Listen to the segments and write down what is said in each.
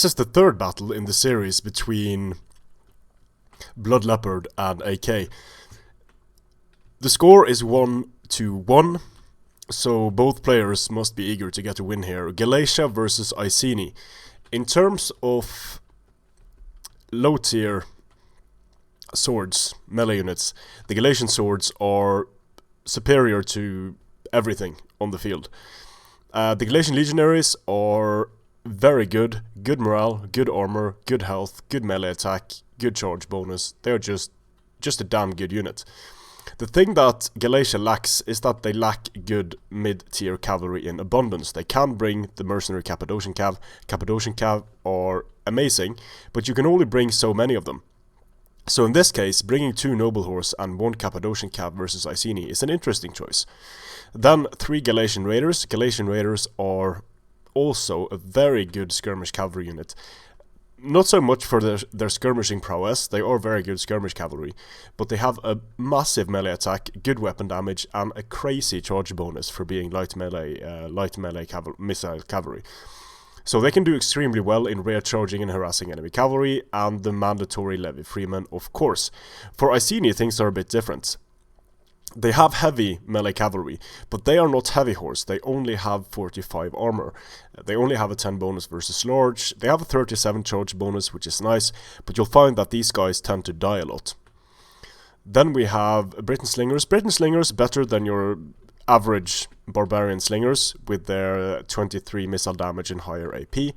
This is the third battle in the series between Blood Leopard and AK. The score is 1-1, so both players must be eager to get a win here. Galatia versus Iceni. In terms of low tier swords, melee units, the Galatian swords are superior to everything on the field. The Galatian legionaries are very good morale, good armor, good health, good melee attack, good charge bonus. They're just a damn good unit. The thing that Galatia lacks is that they lack good mid-tier cavalry in abundance. They can bring the mercenary Cappadocian Cav. Cappadocian Cav are amazing, but you can only bring so many of them. So in this case, bringing 2 Noble Horse and 1 Cappadocian Cav versus Iceni is an interesting choice. Then 3 Galatian Raiders. Galatian Raiders are also a very good skirmish cavalry unit. Not so much for their skirmishing prowess, they are very good skirmish cavalry, but they have a massive melee attack, good weapon damage, and a crazy charge bonus for being light melee missile cavalry. So they can do extremely well in rear charging and harassing enemy cavalry, and the mandatory levy freeman, of course. For Iceni, things are a bit different. They have heavy melee cavalry, but they are not heavy horse. They only have 45 armor. They only have a 10 bonus versus large. They have a 37 charge bonus, which is nice, but you'll find that these guys tend to die a lot. Then we have Briton Slingers. Briton Slingers better than your average barbarian slingers with their 23 missile damage and higher AP.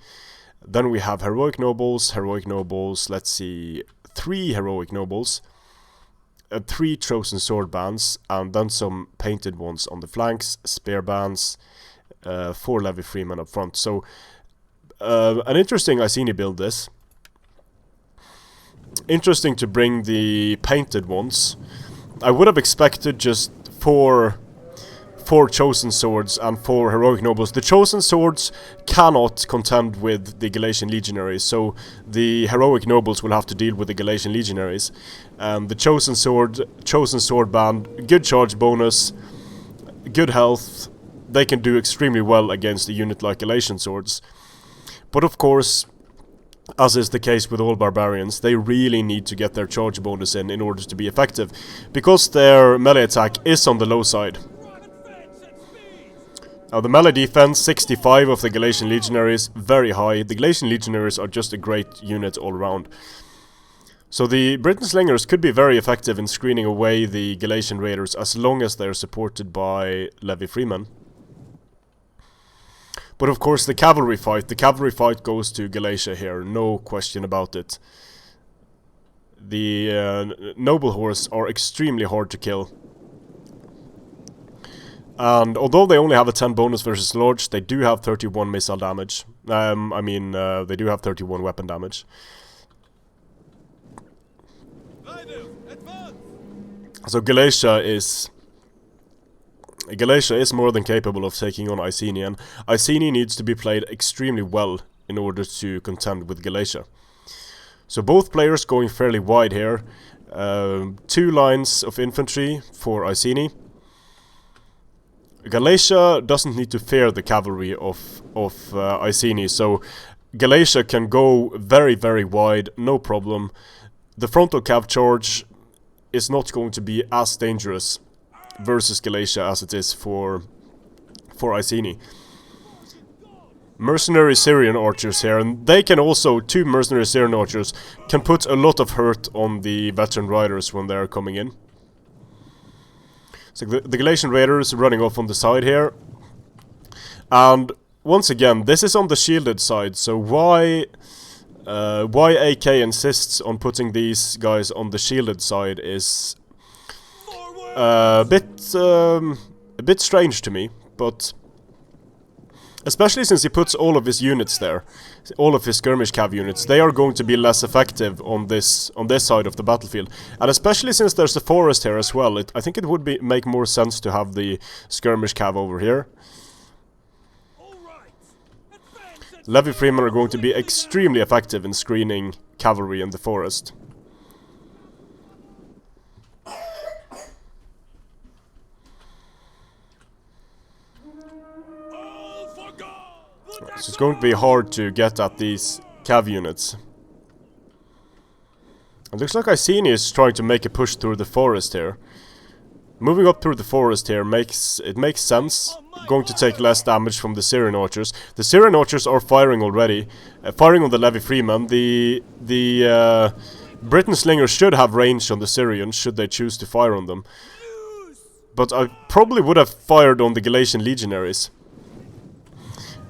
Then we have Heroic Nobles. Heroic Nobles, let's see, 3 Heroic Nobles. 3 chosen sword bands, and then some painted ones on the flanks, spear bands, 4 levy freemen up front. So an interesting Iceni build this. Interesting to bring the painted ones. I would have expected just 4 chosen swords and 4 heroic nobles. The chosen swords cannot contend with the Galatian legionaries, so the heroic nobles will have to deal with the Galatian legionaries. The chosen sword band, good charge bonus, good health. They can do extremely well against a unit like Galatian swords. But of course, as is the case with all barbarians, they really need to get their charge bonus in order to be effective, because their melee attack is on the low side. Now the melee defense, 65 of the Galatian legionaries, very high. The Galatian legionaries are just a great unit all around. So the Briton Slingers could be very effective in screening away the Galatian raiders as long as they are supported by levy freemen. But of course the cavalry fight goes to Galatia here, no question about it. The noble horse are extremely hard to kill. And although they only have a 10 bonus versus large, they do have 31 missile damage. They do have 31 weapon damage. So Galatia is more than capable of taking on Iceni, and Iceni needs to be played extremely well in order to contend with Galatia. So both players going fairly wide here. 2 lines of infantry for Iceni. Galatia doesn't need to fear the cavalry of Iceni, so Galatia can go very, very wide, no problem. The frontal cav charge is not going to be as dangerous versus Galatia as it is for Iceni. Mercenary Syrian archers here, and they can also, 2 mercenary Syrian archers can put a lot of hurt on the veteran riders when they're coming in. So the Galatian raiders running off on the side here. And once again, this is on the shielded side, so why AK insists on putting these guys on the shielded side is a bit strange to me, but especially since he puts all of his units there, all of his skirmish cav units, they are going to be less effective on this side of the battlefield. And especially since there's a forest here as well, I think it would make more sense to have the skirmish cav over here. Levy freemen are going to be extremely effective in screening cavalry in the forest. So it's going to be hard to get at these cav units. It looks like Iceni is trying to make a push through the forest here. Moving up through the forest here makes sense. Going to take less damage from the Syrian archers. The Syrian archers are firing already. Firing on the Levy Freeman. The Briton slingers should have range on the Syrians, should they choose to fire on them. But I probably would have fired on the Galatian legionaries.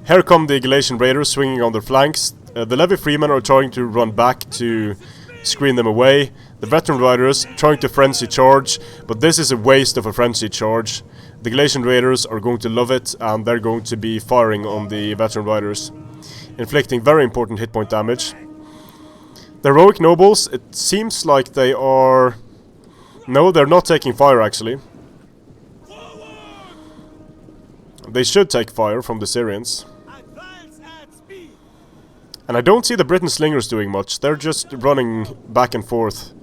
Here come the Galatian raiders swinging on their flanks. The Levy Freemen are trying to run back to screen them away. The veteran riders trying to frenzy charge, but this is a waste of a frenzy charge. The Galatian raiders are going to love it, and they're going to be firing on the veteran riders, inflicting very important hit point damage. The heroic nobles, it seems like they are... No, they're not taking fire actually. They should take fire from the Syrians. And I don't see the Briton slingers doing much. They're just running back and forth.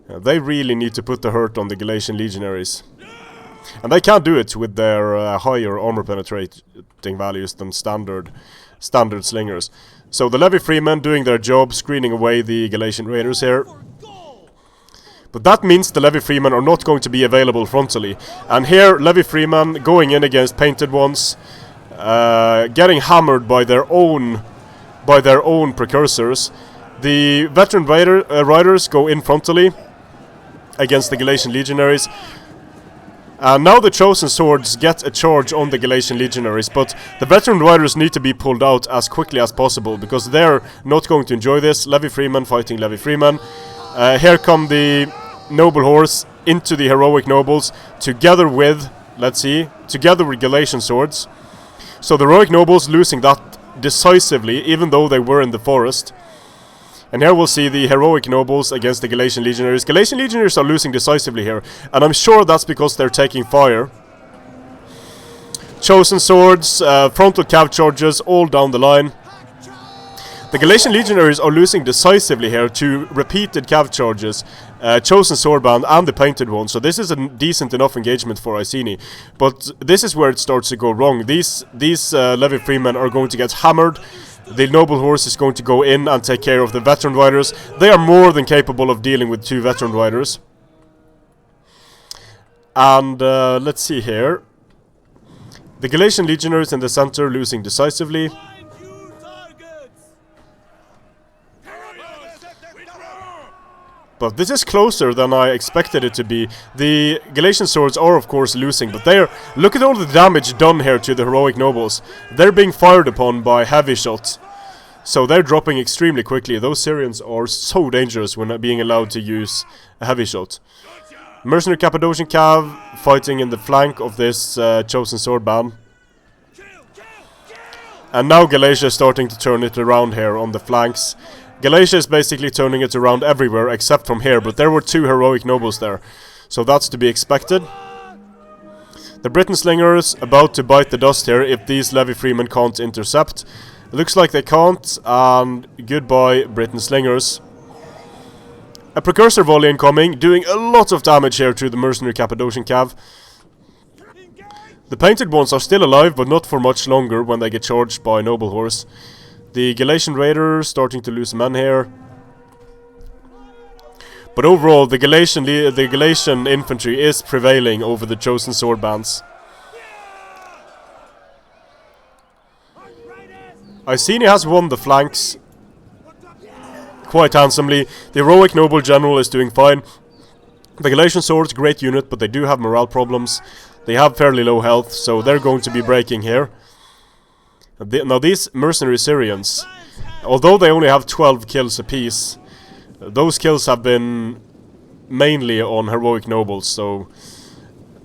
They really need to put the hurt on the Galatian legionaries. And they can't do it with their higher armor penetrating values than standard slingers. So the Levy Freemen doing their job, screening away the Galatian raiders here. But that means the Levy Freemen are not going to be available frontally. And here, Levy Freemen going in against painted ones, getting hammered by their own precursors. The veteran riders go in frontally against the Galatian legionaries. And now the chosen swords get a charge on the Galatian legionaries, but the veteran riders need to be pulled out as quickly as possible, because they're not going to enjoy this. Levy Freemen fighting Levy Freemen. Here come the noble horse into the heroic nobles, together with, together with Galatian swords. So the heroic nobles losing that decisively, even though they were in the forest. And here we'll see the heroic nobles against the Galatian legionaries. Galatian legionaries are losing decisively here, and I'm sure that's because they're taking fire. Chosen swords, frontal cav charges, all down the line. The Galatian legionaries are losing decisively here to repeated cav charges, chosen swordband and the painted one. So this is a decent enough engagement for Iceni. But this is where it starts to go wrong. These Levy Freemen are going to get hammered. The noble horse is going to go in and take care of the veteran riders. They are more than capable of dealing with two veteran riders. And let's see here. The Galatian legionaries in the center losing decisively. But this is closer than I expected it to be. The Galatian swords are of course losing, but look at all the damage done here to the heroic nobles. They're being fired upon by heavy shots. So they're dropping extremely quickly. Those Syrians are so dangerous when being allowed to use a heavy shot. Mercenary Cappadocian Cav fighting in the flank of this chosen swordband. And now Galatia is starting to turn it around here on the flanks. Galatia is basically turning it around everywhere except from here, but there were two heroic nobles there, so that's to be expected. The Briton slingers about to bite the dust here if these Levy Freemen can't intercept. It looks like they can't, and goodbye Briton slingers. A precursor volley incoming, doing a lot of damage here to the mercenary Cappadocian Cav. The painted ones are still alive, but not for much longer when they get charged by noble horse. The Galatian raiders starting to lose men here. But overall, the Galatian infantry is prevailing over the chosen sword bands. Iceni has won the flanks quite handsomely. The heroic noble general is doing fine. The Galatian swords, great unit, but they do have morale problems. They have fairly low health, so they're going to be breaking here. Now these mercenary Syrians, although they only have 12 kills apiece, those kills have been mainly on heroic nobles, so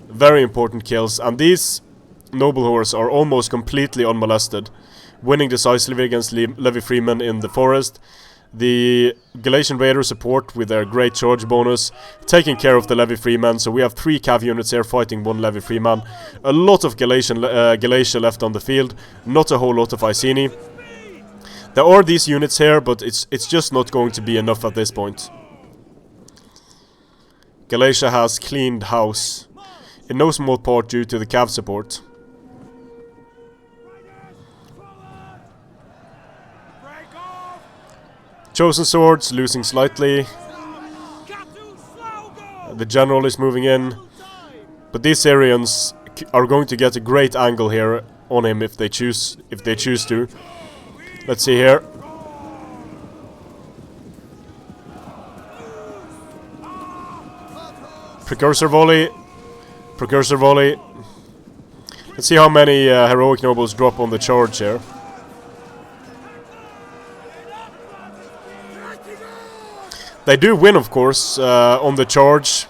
very important kills. And these noble horse are almost completely unmolested, winning decisively against Levy Freemen in the forest. The Galatian Raider support with their great charge bonus, taking care of the Levy Freemen. So we have 3 cav units here fighting 1 Levy Freeman. A lot of Galatia left on the field, not a whole lot of Iceni. There are these units here, but it's just not going to be enough at this point. Galatia has cleaned house, in no small part due to the cav support. Chosen Swords losing slightly. The general is moving in. But these Syrians are going to get a great angle here on him if they choose to. Let's see here. Precursor volley. Precursor volley. Let's see how many heroic nobles drop on the charge here. They do win, of course, on the charge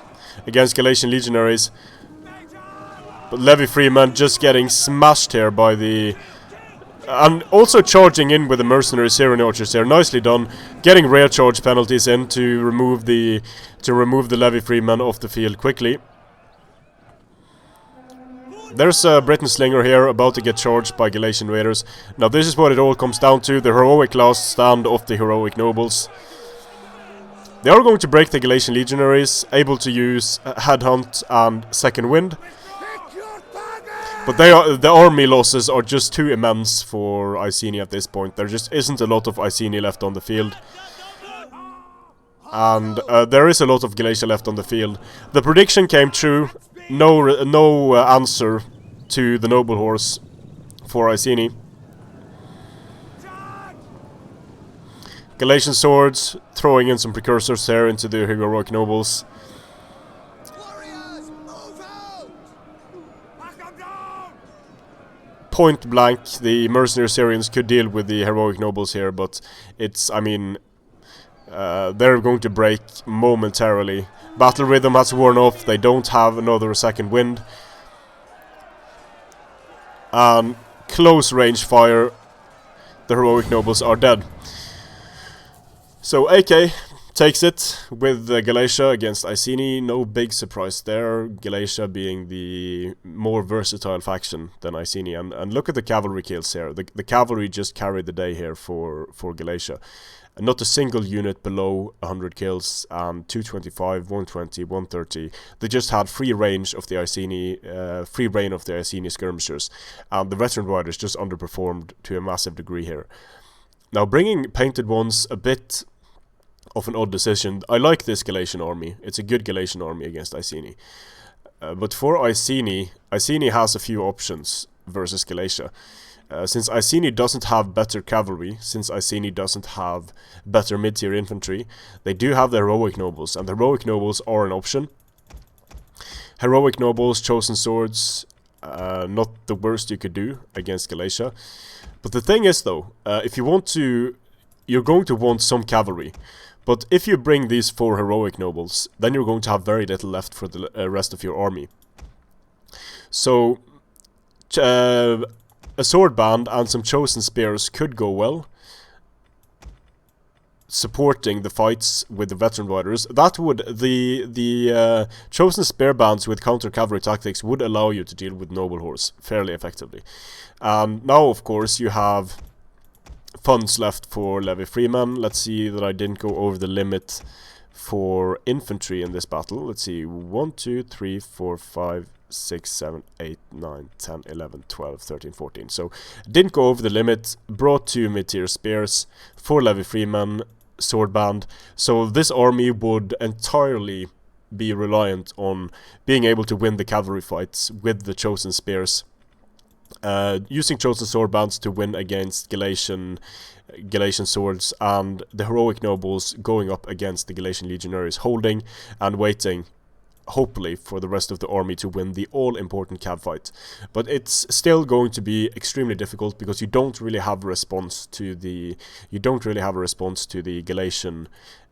against Galatian legionaries. But Levy Freeman just getting smashed here by the... And also charging in with the mercenary Syrian archers here. Nicely done. Getting rear charge penalties in to remove the Levy Freeman off the field quickly. There's a Briton Slinger here about to get charged by Galatian raiders. Now this is what it all comes down to. The heroic last stand of the heroic nobles. They are going to break the Galatian legionaries, able to use Headhunt and Second Wind. But the army losses are just too immense for Iceni at this point. There just isn't a lot of Iceni left on the field. And there is a lot of Galatia left on the field. The prediction came true. No answer to the Noble Horse for Iceni. Galatian Swords throwing in some precursors here into the heroic nobles. Point blank, the mercenary Syrians could deal with the heroic nobles here, but it's, I mean, they're going to break momentarily. Battle rhythm has worn off, they don't have another second wind. And close range fire, the heroic nobles are dead. So AK takes it with Galatia against Iceni. No big surprise there. Galatia being the more versatile faction than Iceni. And look at the cavalry kills here. The cavalry just carried the day here for Galatia. Not a single unit below 100 kills, and 225, 120, 130. They just had free range of the Iceni, free reign of the Iceni skirmishers. And the veteran riders just underperformed to a massive degree here. Now, bringing painted ones, a bit of an odd decision. I like this Galatian army. It's a good Galatian army against Iceni. But for Iceni has a few options versus Galatia. Since Iceni doesn't have better cavalry, since Iceni doesn't have better mid-tier infantry, they do have the heroic nobles, and the heroic nobles are an option. Heroic nobles, chosen swords, not the worst you could do against Galatia. But the thing is though, if you want to, you're going to want some cavalry. But if you bring these 4 heroic nobles, then you're going to have very little left for the rest of your army. So, a sword band and some chosen spears could go well, supporting the fights with the veteran riders. That would, the chosen spear bands with counter cavalry tactics would allow you to deal with noble horse fairly effectively. And now, of course, you have funds left for Levy Freeman. Let's see that I didn't go over the limit for infantry in this battle. Let's see, 1, 2, 3, 4, 5, 6, 7, 8, 9, 10, 11, 12, 13, 14. So, didn't go over the limit, brought 2 mid-tier spears for Levy Freeman, sword band. So this army would entirely be reliant on being able to win the cavalry fights with the chosen spears. Using chosen sword bands to win against Galatian swords, and the heroic nobles going up against the Galatian legionaries, holding and waiting, hopefully, for the rest of the army to win the all-important cav fight. But it's still going to be extremely difficult because you don't really have a response to the Galatian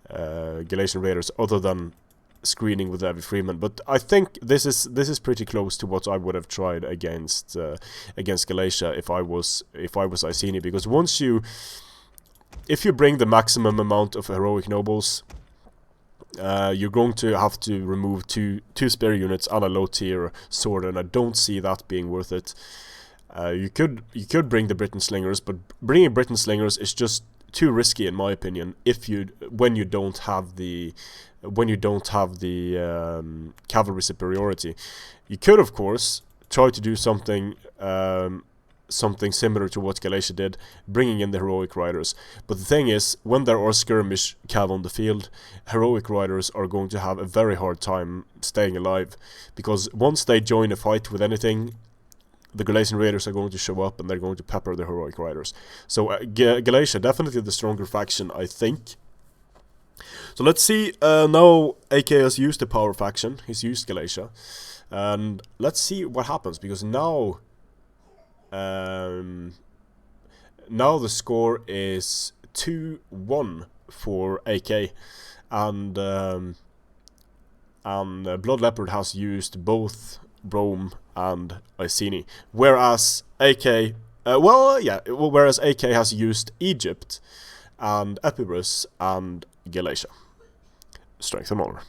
raiders other than screening with Levy Freeman. But I think this is pretty close to what I would have tried against Galatia if I was Iceni, because if you bring the maximum amount of heroic nobles, you're going to have to remove two spare units and a low tier sword, and I don't see that being worth it. You could bring the Briton Slingers, but bringing Briton Slingers is just too risky in my opinion. When you don't have the cavalry superiority, you could of course try to do something something similar to what Galatia did, bringing in the heroic riders. But the thing is, when there are skirmish cav on the field, heroic riders are going to have a very hard time staying alive, because once they join a fight with anything, the Galatian raiders are going to show up and they're going to pepper the heroic riders. So Galatia, definitely the stronger faction, I think. So let's see, now AK has used the power faction, he's used Galatia, and let's see what happens, because now now the score is 2-1 for AK, and Blood Leopard has used both Rome and Iceni, whereas AK whereas AK has used Egypt and Epirus and Galatia. Strength and honor.